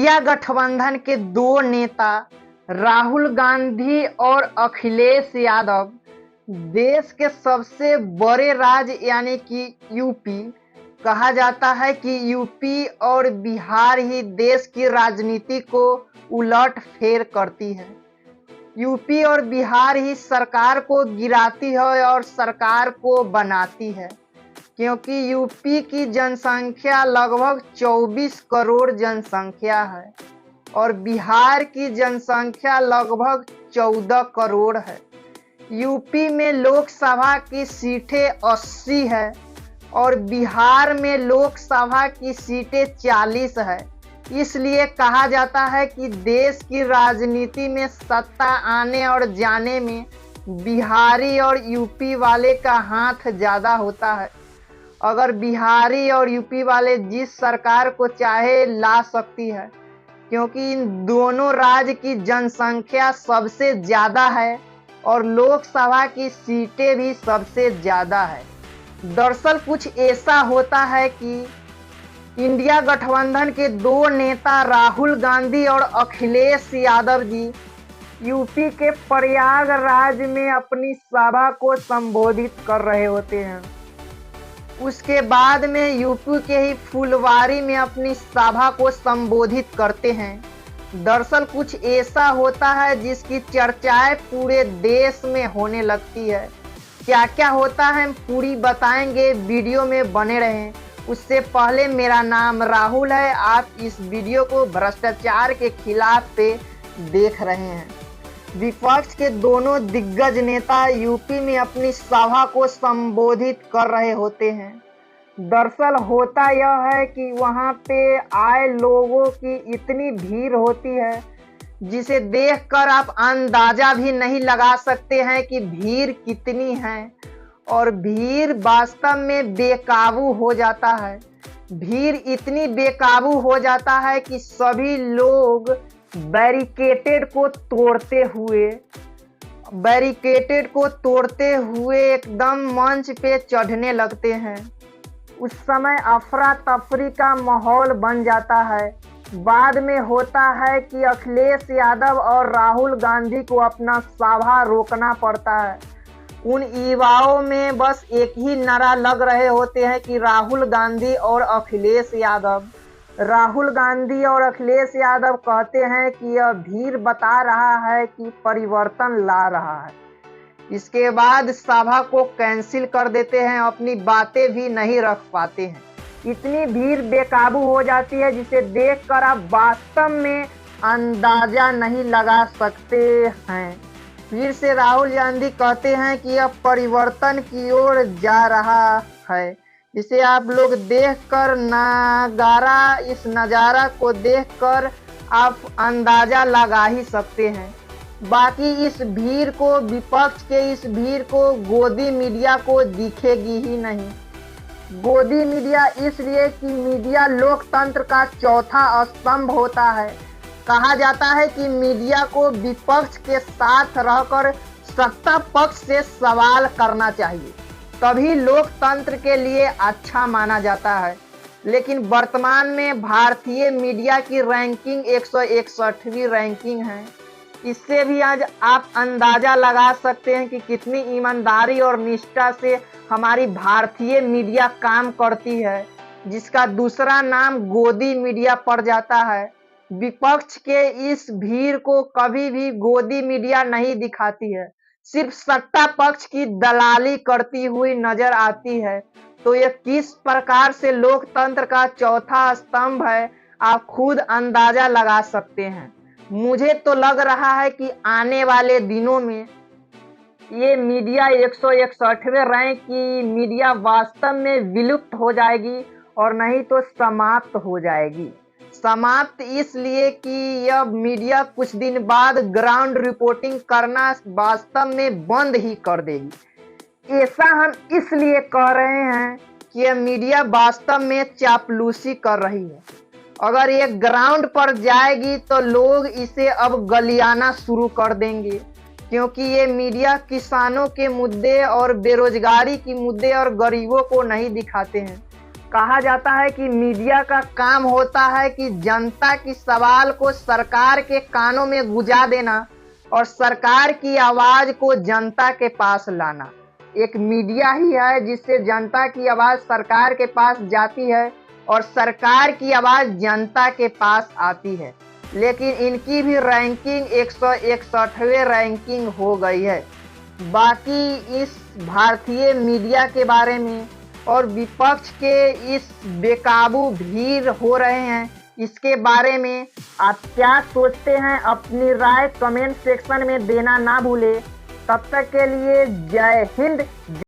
India गठबंधन के दो नेता राहुल गांधी और अखिलेश यादव देश के सबसे बड़े राज्य यानी कि यूपी कहा जाता है कि यूपी और बिहार ही देश की राजनीति को उलट फेर करती है। यूपी और बिहार ही सरकार को गिराती है और सरकार को बनाती है, क्योंकि यूपी की जनसंख्या लगभग 24 करोड़ जनसंख्या है और बिहार की जनसंख्या लगभग 14 करोड़ है। यूपी में लोकसभा की सीटें 80 है और बिहार में लोकसभा की सीटें 40 है। इसलिए कहा जाता है कि देश की राजनीति में सत्ता आने और जाने में बिहारी और यूपी वाले का हाथ ज़्यादा होता है। अगर बिहारी और यूपी वाले जिस सरकार को चाहे ला सकती है, क्योंकि इन दोनों राज्य की जनसंख्या सबसे ज़्यादा है और लोकसभा की सीटें भी सबसे ज़्यादा है। दरअसल कुछ ऐसा होता है कि इंडिया गठबंधन के दो नेता राहुल गांधी और अखिलेश यादव जी यूपी के प्रयागराज में अपनी सभा को संबोधित कर रहे होते हैं। उसके बाद में यूपी के ही फुलवारी में अपनी सभा को संबोधित करते हैं। दरअसल कुछ ऐसा होता है जिसकी चर्चाएं पूरे देश में होने लगती है। क्या क्या होता है हम पूरी बताएंगे, वीडियो में बने रहें। उससे पहले मेरा नाम राहुल है, आप इस वीडियो को भ्रष्टाचार के खिलाफ पे देख रहे हैं। विपक्ष के दोनों दिग्गज नेता यूपी में अपनी सभा को संबोधित कर रहे होते हैं। दरअसल होता यह है कि वहां पे आए लोगों की इतनी भीड़ होती है जिसे देखकर आप अंदाजा भी नहीं लगा सकते हैं कि भीड़ कितनी है, और भीड़ वास्तव में बेकाबू हो जाता है। भीड़ इतनी बेकाबू हो जाता है कि सभी लोग बैरिकेटेड को तोड़ते हुए एकदम मंच पे चढ़ने लगते हैं। उस समय अफरा तफरी का माहौल बन जाता है। बाद में होता है कि अखिलेश यादव और राहुल गांधी को अपना सभा रोकना पड़ता है। उन युवाओं में बस एक ही नारा लग रहे होते हैं कि राहुल गांधी और अखिलेश यादव। राहुल गांधी और अखिलेश यादव कहते हैं कि यह भीड़ बता रहा है कि परिवर्तन ला रहा है। इसके बाद सभा को कैंसिल कर देते हैं, अपनी बातें भी नहीं रख पाते हैं। इतनी भीड़ बेकाबू हो जाती है जिसे देखकर आप वास्तव में अंदाजा नहीं लगा सकते हैं। फिर से राहुल गांधी कहते हैं कि यह परिवर्तन की ओर जा रहा है। जिसे आप लोग देखकर इस नज़ारा को देखकर आप अंदाजा लगा ही सकते हैं। बाकी इस भीड़ को, विपक्ष के इस भीड़ को गोदी मीडिया को दिखेगी ही नहीं। गोदी मीडिया इसलिए कि मीडिया लोकतंत्र का चौथा स्तंभ होता है। कहा जाता है कि मीडिया को विपक्ष के साथ रहकर सत्ता पक्ष से सवाल करना चाहिए, तभी लोकतंत्र के लिए अच्छा माना जाता है। लेकिन वर्तमान में भारतीय मीडिया की रैंकिंग 161वीं रैंकिंग है। इससे भी आज आप अंदाजा लगा सकते हैं कि कितनी ईमानदारी और निष्ठा से हमारी भारतीय मीडिया काम करती है, जिसका दूसरा नाम गोदी मीडिया पड़ जाता है। विपक्ष के इस भीड़ को कभी भी गोदी मीडिया नहीं दिखाती है, सिर्फ सत्ता पक्ष की दलाली करती हुई नजर आती है। तो यह किस प्रकार से लोकतंत्र का चौथा स्तंभ है, आप खुद अंदाजा लगा सकते हैं। मुझे तो लग रहा है कि आने वाले दिनों में ये मीडिया 161वें रैंक की मीडिया वास्तव में विलुप्त हो जाएगी और नहीं तो समाप्त हो जाएगी। समाप्त इसलिए कि यह मीडिया कुछ दिन बाद ग्राउंड रिपोर्टिंग करना वास्तव में बंद ही कर देगी। ऐसा हम इसलिए कह रहे हैं कि यह मीडिया वास्तव में चापलूसी कर रही है। अगर ये ग्राउंड पर जाएगी तो लोग इसे अब गलियाना शुरू कर देंगे, क्योंकि ये मीडिया किसानों के मुद्दे और बेरोजगारी के मुद्दे और गरीबों को नहीं दिखाते हैं। कहा जाता है कि मीडिया का काम होता है कि जनता की सवाल को सरकार के कानों में गुजा देना और सरकार की आवाज को जनता के पास लाना। एक मीडिया ही है जिससे जनता की आवाज सरकार के पास जाती है और सरकार की आवाज जनता के पास आती है। लेकिन इनकी भी रैंकिंग 161वें रैंकिंग हो गई है। बाकी इस भारतीय मीडिया के बारे में और विपक्ष के इस बेकाबू भीड़ हो रहे हैं, इसके बारे में आप क्या सोचते हैं? अपनी राय कमेंट सेक्शन में देना ना भूले। तब तक के लिए जय हिंद।